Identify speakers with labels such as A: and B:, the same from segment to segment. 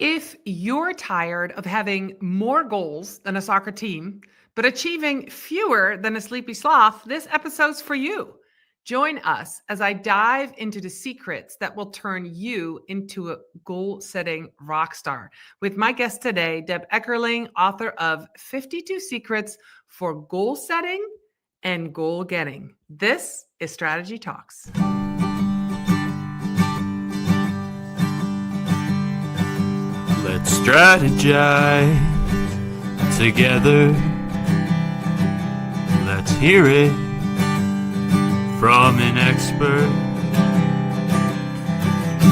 A: If you're tired of having more goals than a soccer team, but achieving fewer than a sleepy sloth, this episode's for you. Join us as I dive into the secrets that will turn you into a goal-setting rock star. With my guest today, Deb Eckerling, author of 52 Secrets for Goal Setting and Goal Getting. This is Strategy Talks.
B: Let's strategize together. Let's hear it from an expert.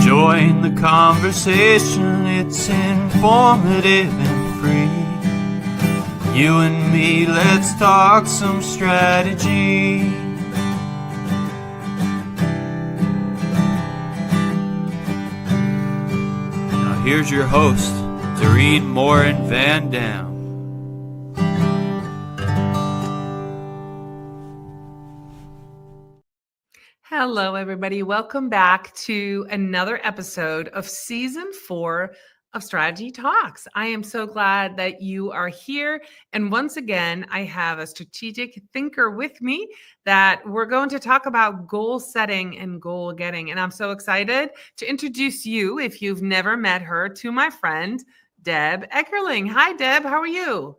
B: Join the conversation, it's informative and free. You and me, let's talk some strategy. Here's your host, Morin-van.
A: Hello, everybody. Welcome back to another episode of Season 4 of Strategy Talks. I am so glad that you are here. And once again, I have a strategic thinker with me that we're going to talk about goal setting and goal getting. And I'm so excited to introduce you, if you've never met her, to my friend, Deb Eckerling. Hi, Deb. How are you?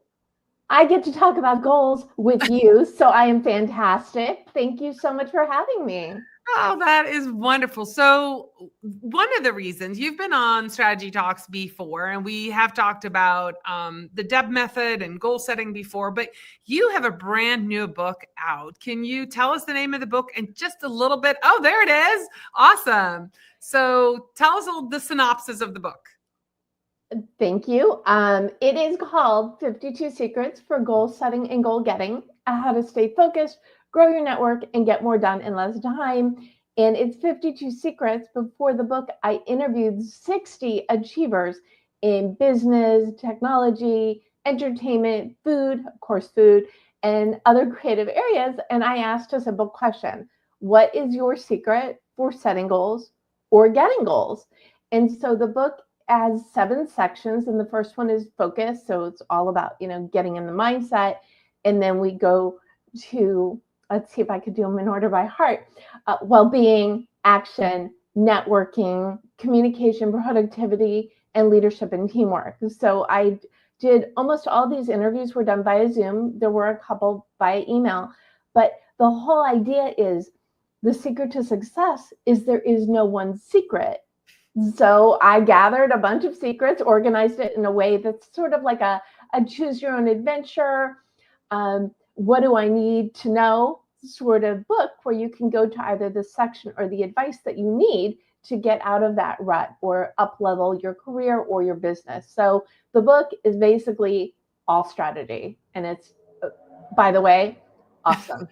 C: I get to talk about goals with you, so I am fantastic. Thank you so much for having me.
A: Oh, that is wonderful. So one of the reasons you've been on Strategy Talks before, and we have talked about the Deb method and goal setting before, but you have a brand new book out. Can you tell us the name of the book and just a little bit? Oh, there it is. Awesome. So tell us the synopsis of the book.
C: Thank you. It is called 52 Secrets for Goal Setting and Goal Getting, how to stay focused, grow your network, and get more done in less time. And it's 52 secrets. Before the book, I interviewed 60 achievers in business, technology, entertainment, food, of course, food, and other creative areas. And I asked a simple question: what is your secret for setting goals or getting goals? And so the book has 7 sections, and the first one is focus. So it's all about, getting in the mindset. And then we go to, let's see if I could do them in order by heart: well-being, action, networking, communication, productivity, and leadership and teamwork. So I did almost all these interviews were done via Zoom. There were a couple via email, but the whole idea is the secret to success is there is no one secret. So I gathered a bunch of secrets, organized it in a way that's sort of like a choose your own adventure. What do I need to know sort of book where you can go to either the section or the advice that you need to get out of that rut or up level your career or your business. So the book is basically all strategy, and it's, by the way, awesome.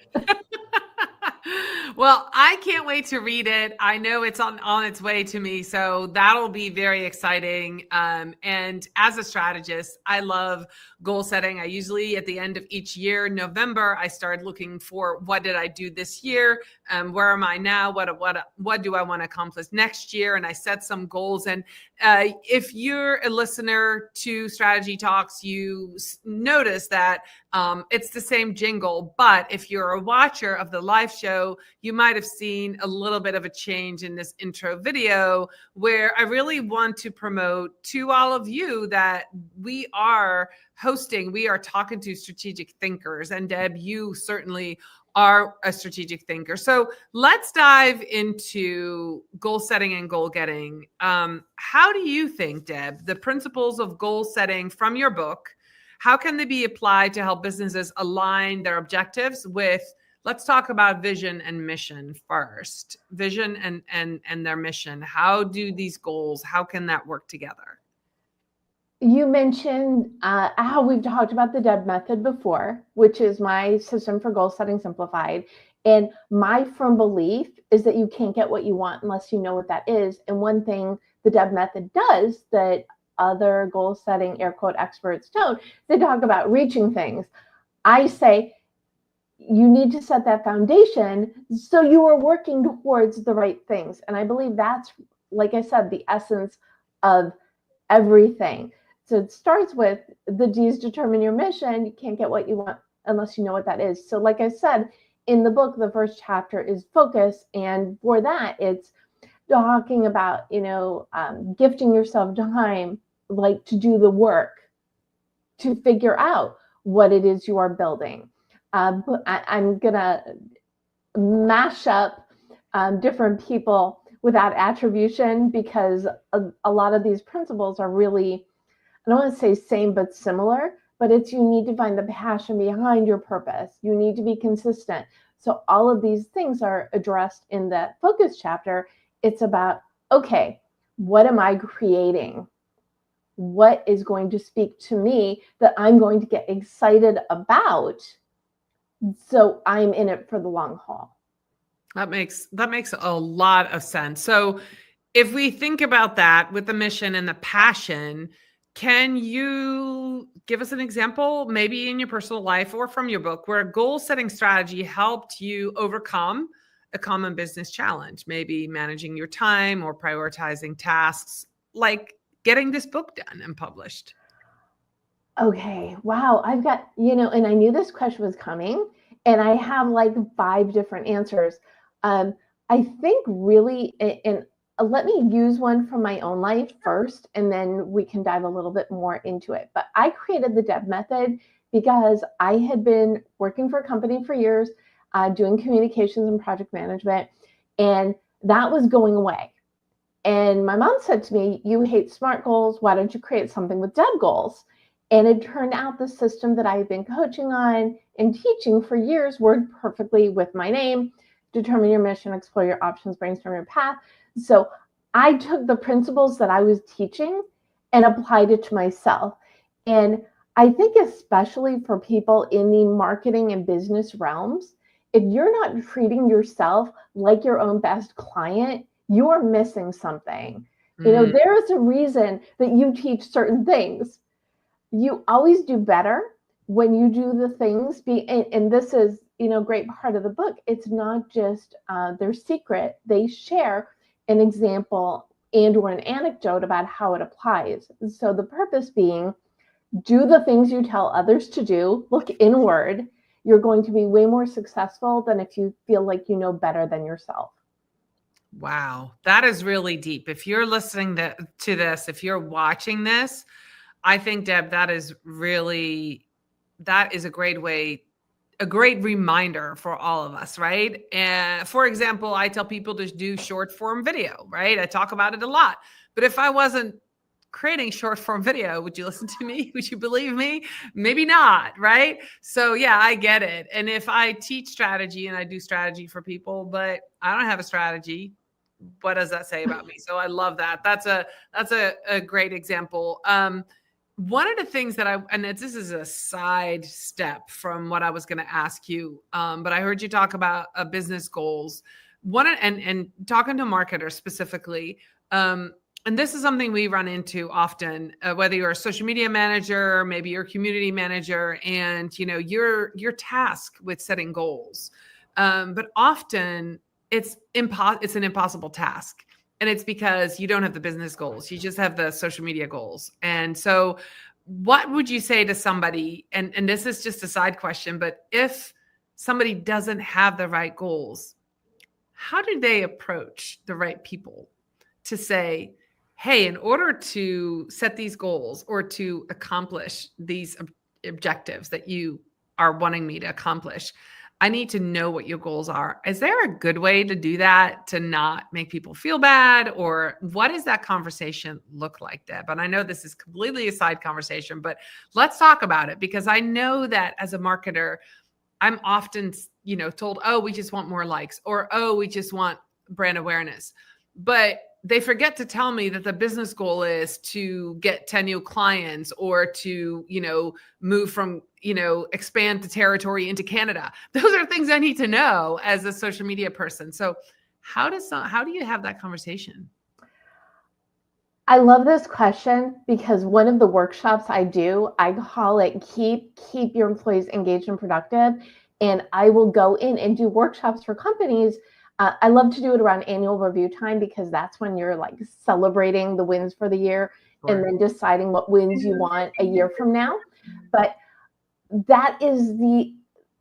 A: Well, I can't wait to read it. I know it's on its way to me, so that'll be very exciting. And as a strategist, I love goal setting. I usually, at the end of each year, November, I start looking for what did I do this year? Where am I now? What do I want to accomplish next year? And I set some goals. And if you're a listener to Strategy Talks, you notice that it's the same jingle. But if you're a watcher of the live show, you might have seen a little bit of a change in this intro video, where I really want to promote to all of you that we are talking to strategic thinkers. And Deb, you certainly are a strategic thinker. So let's dive into goal setting and goal getting. How do you think, Deb, the principles of goal setting from your book, how can they be applied to help businesses align their objectives with, let's talk about vision and mission first. Vision and their mission. How do these goals, how can that work together?
C: You mentioned how we've talked about the Deb method before, which is my system for goal setting simplified. And my firm belief is that you can't get what you want unless you know what that is. And one thing the Deb method does that other goal setting air quote experts don't, they talk about reaching things. I say you need to set that foundation so you are working towards the right things. And I believe that's, like I said, the essence of everything. So it starts with the D's: determine your mission. You can't get what you want unless you know what that is. So like I said, in the book, the first chapter is focus. And for that, it's talking about, gifting yourself time, like to do the work, to figure out what it is you are building. I'm going to mash up different people without attribution, because a lot of these principles are really, I don't want to say same, but similar, but it's, you need to find the passion behind your purpose. You need to be consistent. So all of these things are addressed in that focus chapter. It's about, okay, what am I creating? What is going to speak to me that I'm going to get excited about? So I'm in it for the long haul.
A: That makes a lot of sense. So if we think about that with the mission and the passion, can you give us an example, maybe in your personal life or from your book, where a goal setting strategy helped you overcome a common business challenge, maybe managing your time or prioritizing tasks, like getting this book done and published?
C: Okay, wow. I've got, and I knew this question was coming, and I have like 5 different answers. I think really, and let me use one from my own life first, and then we can dive a little bit more into it. But I created the DEB method because I had been working for a company for years, doing communications and project management, and that was going away. And my mom said to me, "You hate SMART goals. Why don't you create something with DEB goals?" And it turned out the system that I had been coaching on and teaching for years worked perfectly with my name. Determine your mission, explore your options, brainstorm your path. So I took the principles that I was teaching and applied it to myself. And I think especially for people in the marketing and business realms, if you're not treating yourself like your own best client, you are missing something. There is a reason that you teach certain things. You always do better when you do the things, and this is, great part of the book. It's not just their secret. They share an example and or an anecdote about how it applies. So the purpose being, do the things you tell others to do, look inward. You're going to be way more successful than if you feel like you know better than yourself.
A: Wow, that is really deep. If you're listening to this, if you're watching this, I think, Deb, that is a great reminder for all of us, right? And for example, I tell people to do short form video, right? I talk about it a lot, but if I wasn't creating short form video, would you listen to me? Would you believe me? Maybe not, right? So yeah, I get it. And if I teach strategy and I do strategy for people, but I don't have a strategy, what does that say about me? So I love that. That's a great example. One of the things that this is a side step from what I was going to ask you, but I heard you talk about business goals. And talking to marketers specifically, and this is something we run into often, whether you're a social media manager, maybe you're a community manager, and you're tasked with setting goals, but often it's an impossible task. And it's because you don't have the business goals. You just have the social media goals. And so what would you say to somebody, and this is just a side question, but if somebody doesn't have the right goals, how do they approach the right people to say, hey, in order to set these goals or to accomplish these objectives that you are wanting me to accomplish, I need to know what your goals are. Is there a good way to do that to not make people feel bad? Or what does that conversation look like, Deb? And I know this is completely a side conversation, but let's talk about it, because I know that as a marketer, I'm often, told, oh, we just want more likes, or, oh, we just want brand awareness. But they forget to tell me that the business goal is to get 10 new clients, or to, move from, expand the territory into Canada. Those are things I need to know as a social media person. So how do you have that conversation?
C: I love this question, because one of the workshops I do, I call it keep your employees engaged and productive. And I will go in and do workshops for companies I love to do it around annual review time because that's when you're like celebrating the wins for the year and then deciding what wins you want a year from now. But that is the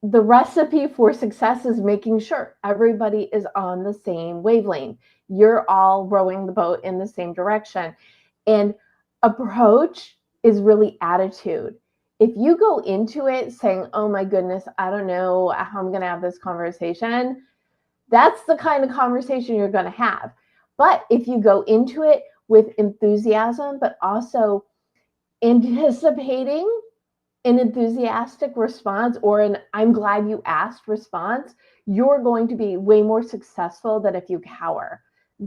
C: recipe for success, is making sure everybody is on the same wavelength. You're all rowing the boat in the same direction. And approach is really attitude. If you go into it saying, oh my goodness, I don't know how I'm going to have this conversation, that's the kind of conversation you're going to have. But if you go into it with enthusiasm, but also anticipating an enthusiastic response or an I'm glad you asked response, you're going to be way more successful than if you cower.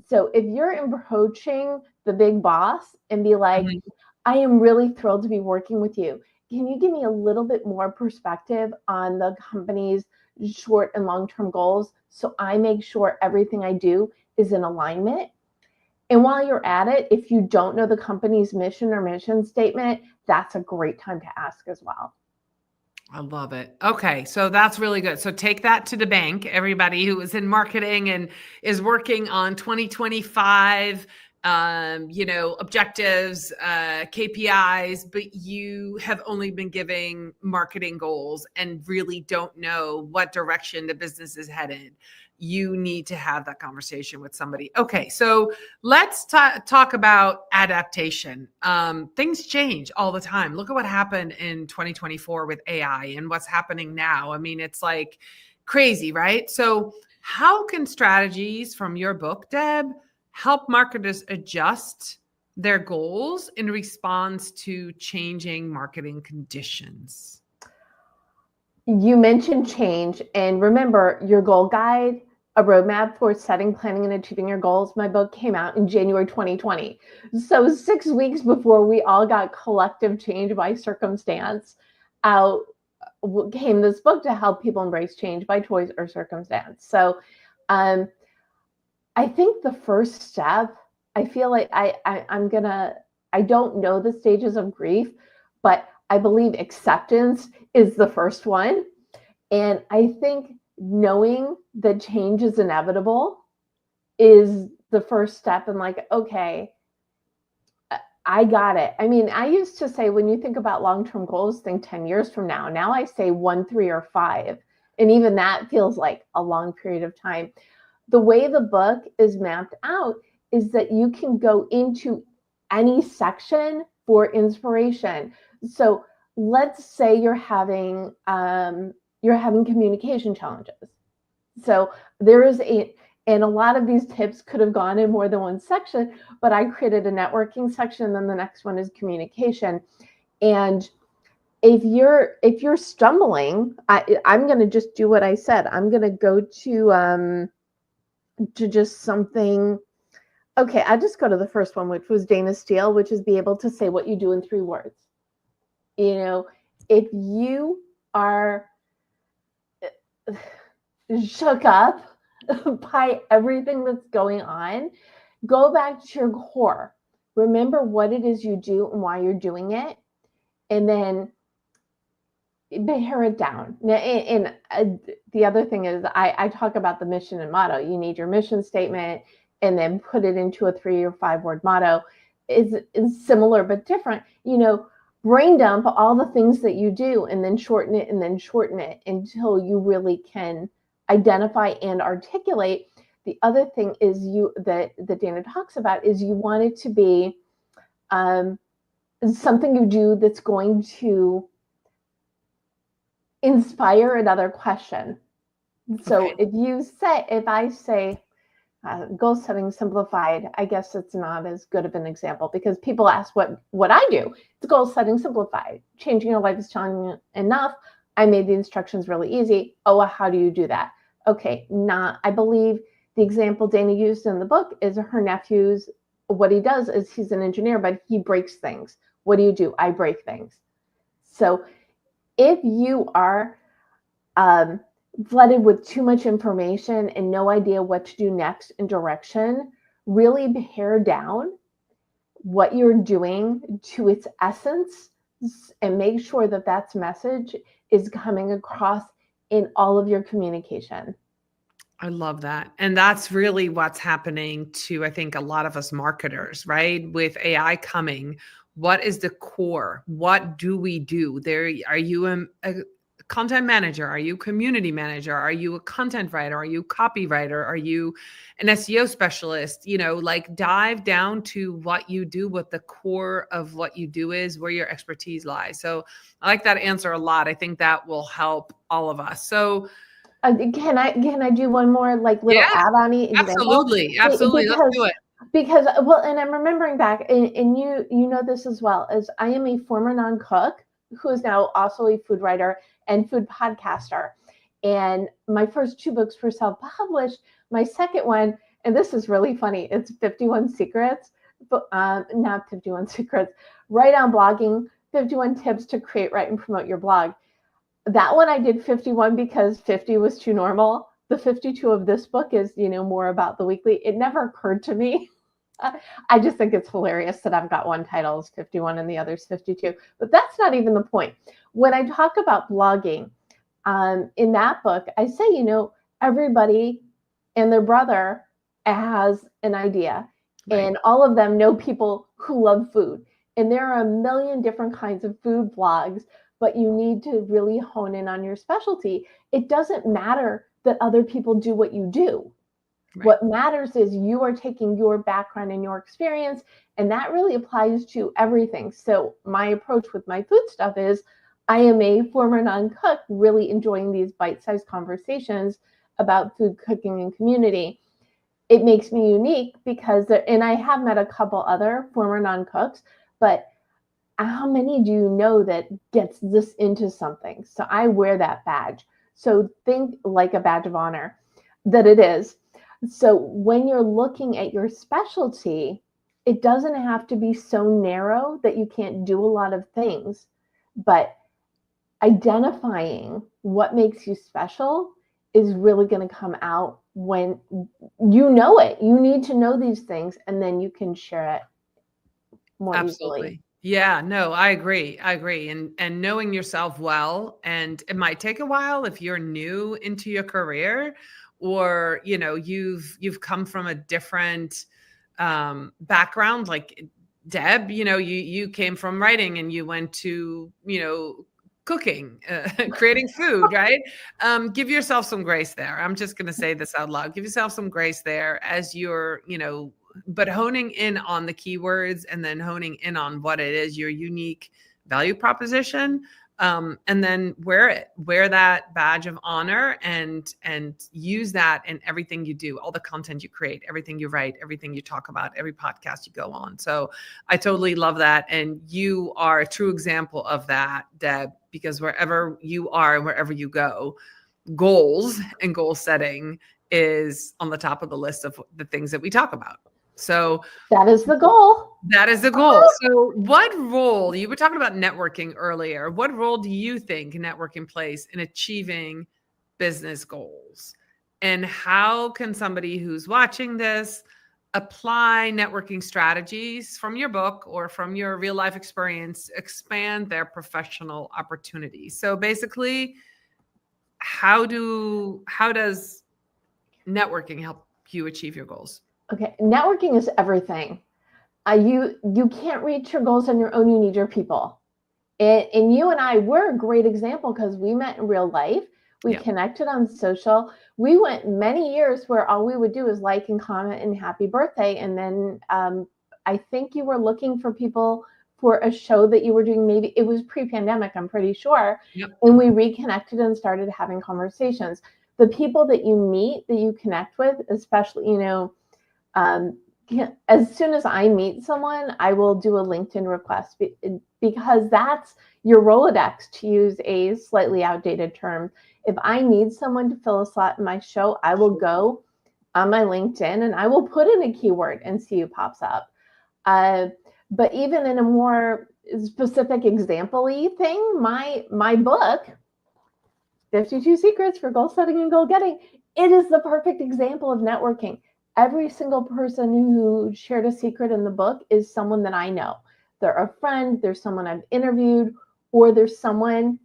C: So if you're approaching the big boss and be like, I am really thrilled to be working with you. Can you give me a little bit more perspective on the company's short and long-term goals so I make sure everything I do is in alignment? And while you're at it, if you don't know the company's mission or mission statement, that's a great time to ask as well.
A: I love it. Okay, so that's really good. So take that to the bank, everybody who is in marketing and is working on 2025, objectives, KPIs, but you have only been giving marketing goals and really don't know what direction the business is headed. You need to have that conversation with somebody. Okay, so let's talk about adaptation. Things change all the time. Look at what happened in 2024 with AI and what's happening now. I mean, it's like crazy, right? So how can strategies from your book, Deb, help marketers adjust their goals in response to changing marketing conditions?
C: You mentioned change, and remember your goal guide, a roadmap for setting, planning, and achieving your goals. My book came out in January 2020. So 6 weeks before we all got collective change by circumstance, out came this book to help people embrace change by choice or circumstance. So I think the first step, I feel like I don't know the stages of grief, but I believe acceptance is the first one. And I think knowing that change is inevitable is the first step. And like, okay, I got it. I mean, I used to say, when you think about long-term goals, think 10 years from now. Now I say 1, 3, or 5. And even that feels like a long period of time. The way the book is mapped out is that you can go into any section for inspiration. So let's say you're having communication challenges. So there is and a lot of these tips could have gone in more than one section, but I created a networking section, and then the next one is communication. And if you're stumbling, I'm going to just do what I said. I'm going to go to just something. Okay, I'll just go to the first one, which was Dana Steele, which is be able to say what you do in 3 words. If you are shook up by everything that's going on, go back to your core. Remember what it is you do and why you're doing it, and then pare it down. And the other thing is I talk about the mission and motto. You need your mission statement and then put it into a 3 or 5 word motto. Is similar but different. Brain dump all the things that you do and then shorten it until you really can identify and articulate. The other thing is that Dana talks about is you want it to be something you do that's going to inspire another question. So okay. If I say goal setting simplified, I guess it's not as good of an example because people ask what I do. It's goal setting simplified. Changing your life is challenging enough. I made the instructions really easy. Oh, how do you do that? Okay, I believe the example Dana used in the book is her nephew's. What he does is he's an engineer, but he breaks things. What do you do? I break things. So if you are flooded with too much information and no idea what to do next in direction, really pare down what you're doing to its essence and make sure that message is coming across in all of your communication.
A: I love that. And that's really what's happening to, I think, a lot of us marketers, right? With AI coming, what is the core? What do we do? There, are you a content manager? Are you a community manager? Are you a content writer? Are you a copywriter? Are you an SEO specialist? You know, like dive down to what you do, what the core of what you do is, where your expertise lies. So I like that answer a lot. I think that will help all of us. So
C: can I do one more like little
A: yeah,
C: add-on example?
A: absolutely. Absolutely. Let's do it.
C: Because well, and I'm remembering back, and you know this as well, as I am a former non-cook who is now also a food writer and food podcaster. And my first two books were self-published. My second one, and this is really funny, it's 51 Secrets, but not 51 Secrets, Write on Blogging, 51 Tips to Create, Write, and Promote Your Blog. That one I did 51 because 50 was too normal. The 52 of this book is, more about the weekly. It never occurred to me. I just think it's hilarious that I've got one title is 51 and the other's 52. But that's not even the point. When I talk about blogging, in that book, I say, everybody and their brother has an idea. Right. And all of them know people who love food. And there are a million different kinds of food blogs, but you need to really hone in on your specialty. It doesn't matter that other people do what you do. Right. What matters is you are taking your background and your experience, and that really applies to everything. So my approach with my food stuff is I am a former non-cook, really enjoying these bite-sized conversations about food, cooking, and community. It makes me unique because, and I have met a couple other former non-cooks, but how many do you know that gets this into something? So I wear that badge. So think like a badge of honor that it is. So when you're looking at your specialty, it doesn't have to be so narrow that you can't do a lot of things, but identifying what makes you special is really going to come out when you know it. You need to know these things, and then you can share it more easily.
A: Yeah, no, I agree. And knowing yourself well, and it might take a while if you're new into your career, or you've come from a different background, like Deb. You came from writing and you went to cooking, creating food, right? Give yourself some grace there. I'm just going to say this out loud. Give yourself some grace there as you're but honing in on the keywords and then honing in on what it is, your unique value proposition. And then wear that badge of honor and use that in everything you do, all the content you create, everything you write, everything you talk about, every podcast you go on. So I totally love that. And you are a true example of that, Deb, because wherever you are and wherever you go, goals and goal setting is on the top of the list of the things that we talk about. So
C: that is the goal.
A: That is the goal. So what role, you were talking about networking earlier, what role do you think networking plays in achieving business goals? And how can somebody who's watching this apply networking strategies from your book or from your real life experience, expand their professional opportunities? So basically, how does networking help you achieve your goals?
C: Okay, networking is everything. You can't reach your goals on your own. You need your people. And you and I, we're a great example because we met in real life. We connected on social. We went many years where all we would do is like and comment and happy birthday. And then I think you were looking for people for a show that you were doing. Maybe it was pre-pandemic, I'm pretty sure. Yep. And we reconnected and started having conversations. The people that you meet, that you connect with, especially, as soon as I meet someone, I will do a LinkedIn request because that's your Rolodex, to use a slightly outdated term. If I need someone to fill a slot in my show, I will go on my LinkedIn and I will put in a keyword and see who pops up. But even in a more specific example-y thing, my book, 52 Secrets for Goal Setting and Goal Getting, it is the perfect example of networking. Every single person who shared a secret in the book is someone that I know. They're a friend, there's someone I've interviewed, or there's someone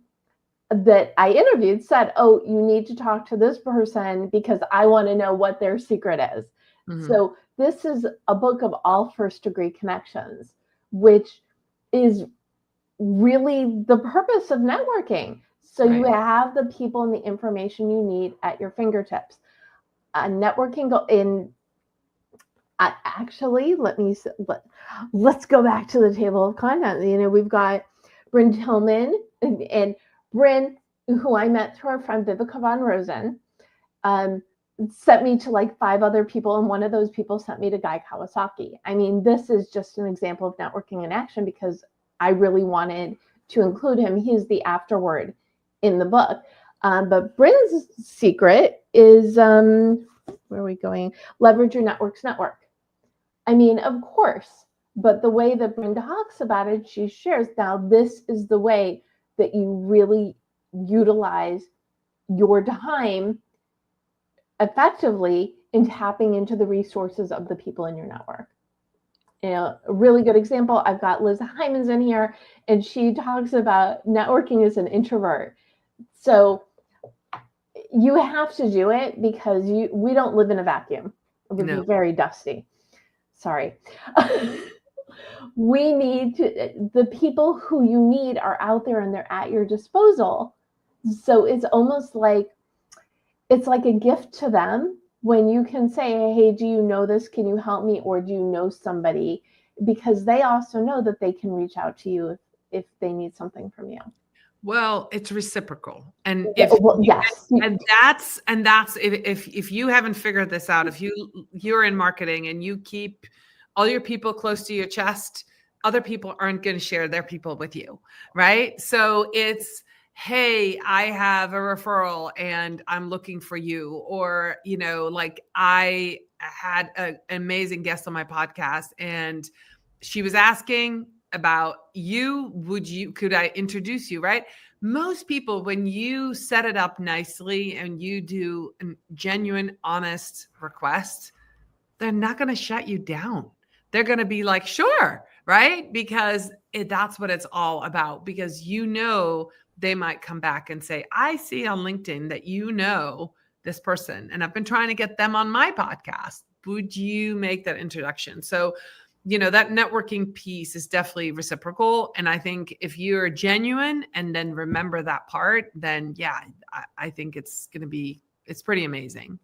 C: that I interviewed said, oh, you need to talk to this person because I want to know what their secret is.
A: Mhm.
C: So this is a book of all first degree connections, which is really the purpose of networking. So you
A: Right.
C: have the people and the information you need at your fingertips. Networking actually, let's go back to the table of content. You know, we've got Bryn Tillman and Bryn, who I met through our friend Vivica Von Rosen, sent me to like 5 other people, and one of those people sent me to Guy Kawasaki. I mean, this is just an example of networking in action because I really wanted to include him. He's the afterword in the book. But Bryn's secret is, where are we going? Leverage your network's network. I mean, of course, but the way that Bryn talks about it, she shares, now this is the way that you really utilize your time effectively in tapping into the resources of the people in your network. You know, a really good example, I've got Liz Hyman's in here, and she talks about networking as an introvert. So you have to do it because we don't live in a vacuum. It would be very dusty. Sorry. We need to, the people who you need are out there and they're at your disposal. So it's almost like, it's like a gift to them when you can say, hey, do you know this? Can you help me? Or do you know somebody? Because they also know that they can reach out to you if they need something from you.
A: Well, it's reciprocal. And
C: yes.
A: And that's if you haven't figured this out, if you're in marketing and you keep all your people close to your chest, other people aren't going to share their people with you, right? So it's, hey, I have a referral and I'm looking for you. Or, you know, like I had an amazing guest on my podcast and she was asking about you. Could I introduce you, right? Most people, when you set it up nicely and you do a genuine, honest request, they're not going to shut you down. They're going to be like, sure, right? Because that's what it's all about. Because you know, they might come back and say, I see on LinkedIn that you know this person and I've been trying to get them on my podcast. Would you make that introduction? So, you know, that networking piece is definitely reciprocal. And I think if you're genuine and then remember that part, then yeah, I think it's pretty amazing.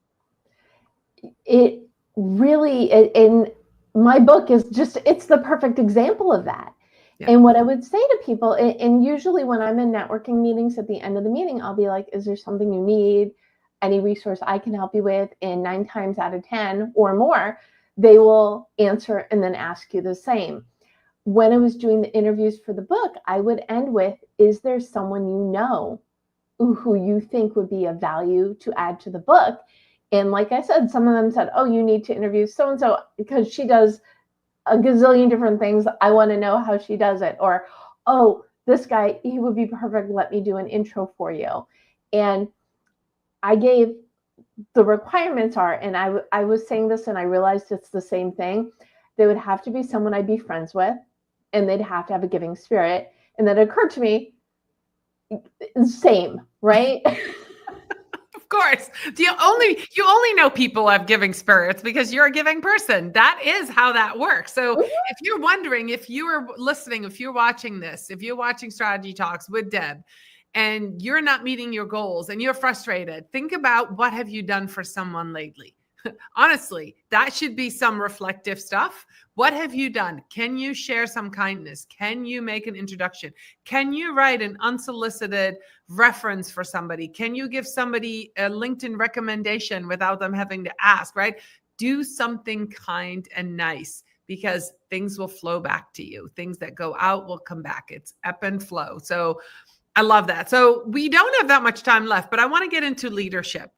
C: It really, in my book is just, it's the perfect example of that. Yeah. And what I would say to people, and usually when I'm in networking meetings at the end of the meeting, I'll be like, is there something you need? Any resource I can help you with? And 9 times out of 10 or more, they will answer and then ask you the same. When I was doing the interviews for the book, I would end with, is there someone you know who you think would be of value to add to the book? And like I said, some of them said, oh, you need to interview so-and-so because she does a gazillion different things. I want to know how she does it. Or, oh, this guy, he would be perfect. Let me do an intro for you. And I gave the requirements are, and I was saying this and I realized it's the same thing. They would have to be someone I'd be friends with, and they'd have to have a giving spirit. And then it occurred to me, same, right?
A: Of course. You only know people have giving spirits because you're a giving person. That is how that works. So if you're wondering, if you are listening, if you're watching this, if you're watching Strategy Talks with Deb and you're not meeting your goals and you're frustrated, think about what have you done for someone lately? Honestly, that should be some reflective stuff. What have you done? Can you share some kindness? Can you make an introduction? Can you write an unsolicited reference for somebody? Can you give somebody a LinkedIn recommendation without them having to ask, right? Do something kind and nice because things will flow back to you. Things that go out will come back. It's ebb and flow. So I love that. So we don't have that much time left, but I want to get into leadership.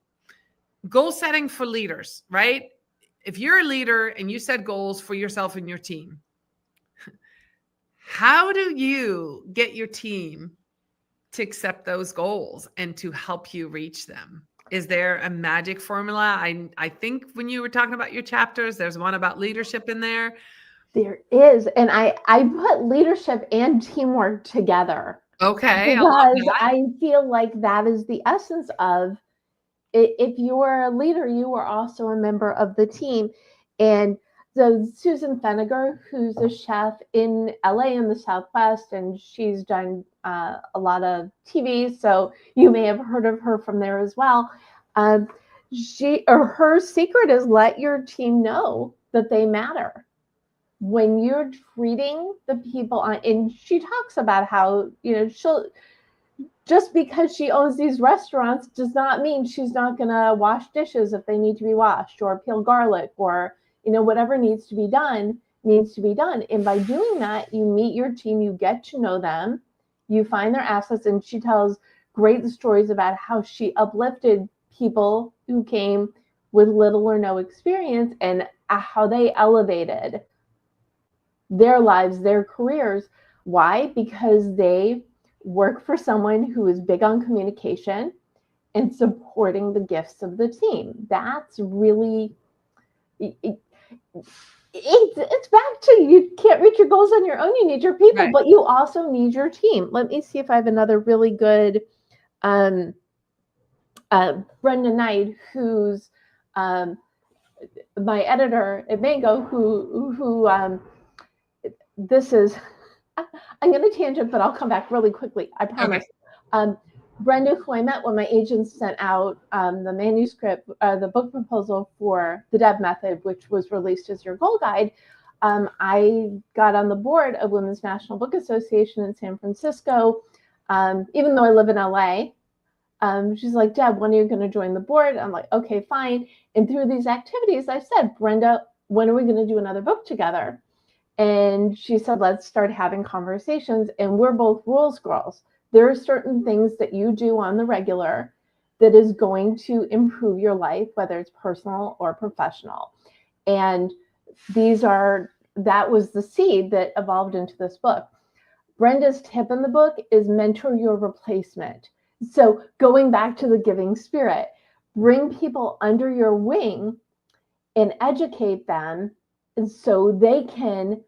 A: Goal setting for leaders, right? If you're a leader and you set goals for yourself and your team, how do you get your team to accept those goals and to help you reach them? Is there a magic formula? I think when you were talking about your chapters, there's one about leadership in there.
C: There is. And I put leadership and teamwork together.
A: Okay, I love
C: because
A: that.
C: I feel like that is the essence of if you are a leader, you are also a member of the team. And so Susan Feniger, who's a chef in LA in the Southwest, and she's done a lot of TV, so you may have heard of her from there as well. Her secret is let your team know that they matter. When you're treating the people on, and she talks about how, she'll, just because she owns these restaurants does not mean she's not going to wash dishes if they need to be washed, or peel garlic, or whatever needs to be done needs to be done. And by doing that, you meet your team, you get to know them, you find their assets. And she tells great stories about how she uplifted people who came with little or no experience, and how they elevated their lives, their careers. Why? Because they work for someone who is big on communication and supporting the gifts of the team. That's really, it's back to, you can't reach your goals on your own. You need your people,
A: Right.
C: but you also need your team. Let me see if I have another really good, Brenda Knight, who's my editor at Mango, who this is, I'm going to tangent, but I'll come back really quickly. I promise.
A: Okay.
C: Brenda, who I met when my agents sent out the manuscript, the book proposal for the Deb Method, which was released as your goal guide, I got on the board of Women's National Book Association in San Francisco, even though I live in LA. She's like, Deb, when are you going to join the board? I'm like, okay, fine. And through these activities, I said, Brenda, when are we going to do another book together? And she said, let's start having conversations. And we're both rules girls. There are certain things that you do on the regular that is going to improve your life, whether it's personal or professional. And that was the seed that evolved into this book. Brenda's tip in the book is mentor your replacement. So going back to the giving spirit, bring people under your wing and educate them, and so they can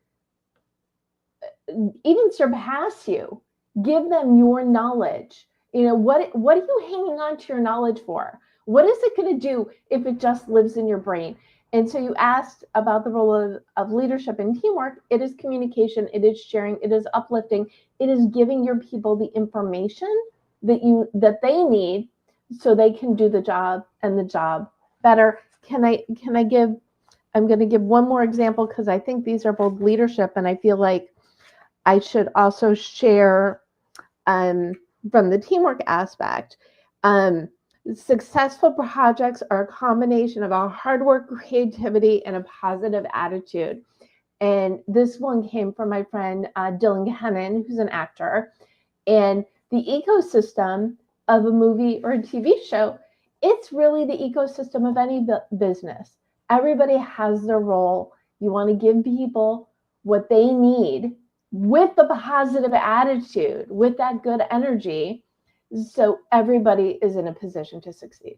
C: even surpass you. Give them your knowledge. What are you hanging on to your knowledge for? What is it going to do if it just lives in your brain? And so you asked about the role of leadership and teamwork. It is communication, it is sharing, it is uplifting, it is giving your people the information that they need so they can do the job, and the job better. I'm going to give one more example, because I think these are both leadership, and I feel like I should also share from the teamwork aspect. Successful projects are a combination of our hard work, creativity, and a positive attitude. And this one came from my friend Dylan Hennon, who's an actor. And the ecosystem of a movie or a TV show, it's really the ecosystem of any business. Everybody has their role. You want to give people what they need with the positive attitude, with that good energy, so everybody is in a position to succeed.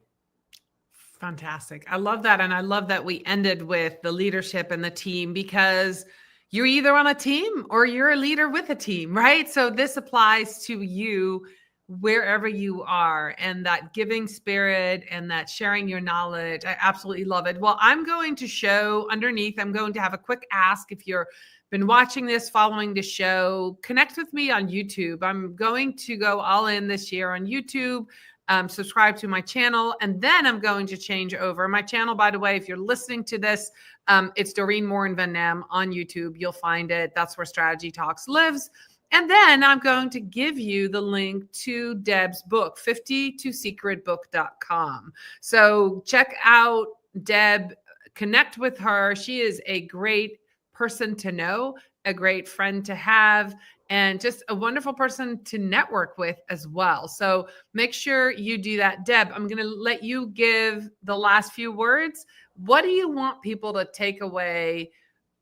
A: Fantastic. I love that. And I love that we ended with the leadership and the team, because you're either on a team or you're a leader with a team, right? So this applies to you wherever you are, and that giving spirit and that sharing your knowledge. I absolutely love it. Well, I'm going to show underneath, I'm going to have a quick ask. If you're been watching this, following the show, connect with me on YouTube. I'm going to go all in this year on YouTube. Subscribe to my channel, and then I'm going to change over my channel. By the way, if you're listening to this, it's Doreen Morin-van on YouTube. You'll find it. That's where Strategy Talks lives. And then I'm going to give you the link to Deb's book, 52secretbook.com. So check out Deb, connect with her. She is a great person to know, a great friend to have, and just a wonderful person to network with as well. So make sure you do that. Deb, I'm going to let you give the last few words. What do you want people to take away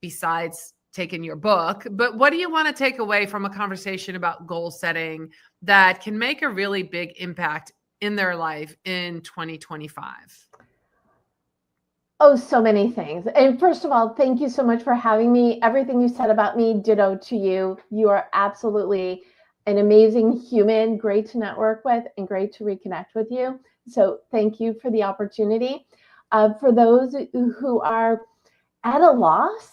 A: besides taking your book? But what do you want to take away from a conversation about goal setting that can make a really big impact in their life in 2025?
C: Oh, so many things. And first of all, thank you so much for having me. Everything you said about me, ditto to you. You are absolutely an amazing human, great to network with, and great to reconnect with you. So thank you for the opportunity. For those who are at a loss,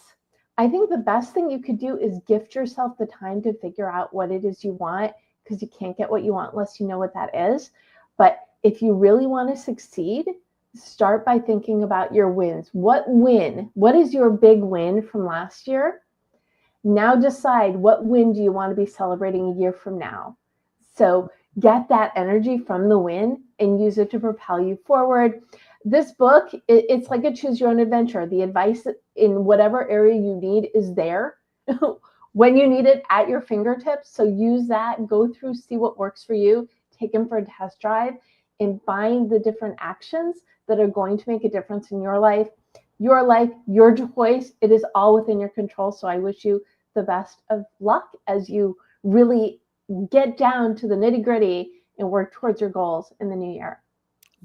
C: I think the best thing you could do is gift yourself the time to figure out what it is you want, because you can't get what you want unless you know what that is. But if you really want to succeed, start by thinking about your wins. What is your big win from last year? Now decide, what win do you want to be celebrating a year from now? So get that energy from the win and use it to propel you forward. This book, it's like a choose your own adventure. The advice in whatever area you need is there when you need it, at your fingertips. So use that, go through, see what works for you, take them for a test drive, and find the different actions that are going to make a difference in your life, your choice. It is all within your control. So I wish you the best of luck as you really get down to the nitty-gritty and work towards your goals in the new year.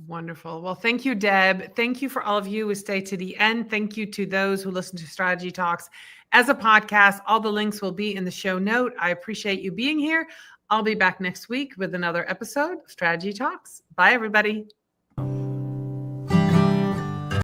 A: Wonderful. Well, thank you, Deb. Thank you for all of you who stay to the end. Thank you to those who listen to Strategy Talks as a podcast. All the links will be in the show note. I appreciate you being here. I'll be back next week with another episode of Strategy Talks. Bye, everybody.